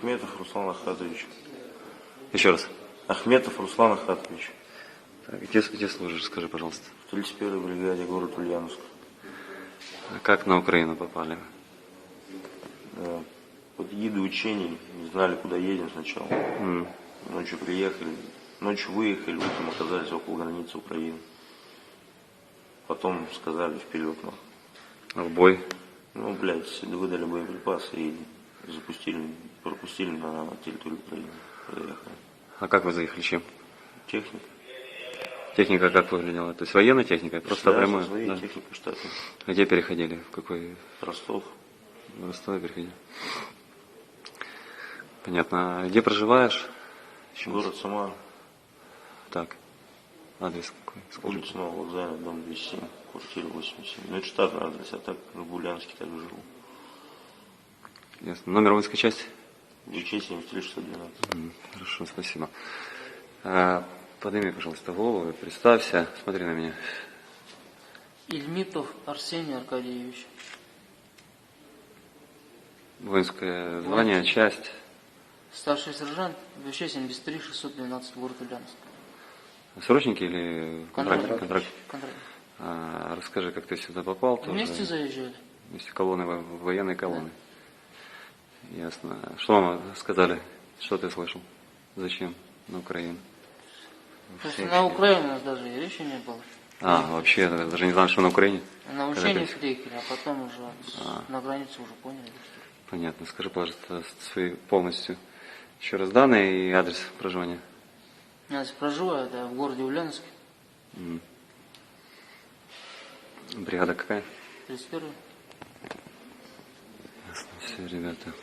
Ахметов Руслан Ахатович. Еще раз. Ахметов Руслан Ахатович. Так, где служишь, скажи, пожалуйста. В 31-й бригаде, город Ульяновск. А как на Украину попали? Под эгидой учений, не знали, куда едем сначала. Ночью приехали, ночью выехали, утром оказались около границы Украины. Потом сказали вперед. А в бой? Ну, блядь, выдали боеприпасы и пропустили на территорию Украины. Проехали. А как вы заехали, чем? Техника. Техника как выглядела? То есть военная техника? Просто Да, прямая? своей Да. техникой штатной. Где переходили? В какой? Ростов. В Ростове переходили. Понятно. А где проживаешь? Город Самара. Так. Адрес какой? Скажи. Улица Нового Вокзальная, дом 207, квартира 87. Ну, это штатный адрес, а так в Ульяновске так живу. Ясно. Номер воинской части? ВЧ-73-612. Хорошо, спасибо. Подними, пожалуйста, голову и представься. Смотри на меня. Ильмитов Арсений Аркадьевич. Воинское звание, часть. Старший сержант ВЧ-73-612, город Ульяновск. Срочники или контракт? Контракт. Расскажи, как ты сюда попал. Вместе тоже. заезжали. Вместе колонны, военной колонны. Да. Ясно. Что вам сказали? Что ты слышал? Зачем на Украину? Просто на Украину у нас даже и речи не было. Вообще, я даже не знал, что на Украине? На учение приехали, а потом уже на границе уже поняли. Понятно. Скажи, пожалуйста, свои полностью еще раз данные и адрес проживания. Я проживаю, это в городе Ульяновске. Бригада какая? 31-й. Ясно. Все, ребята.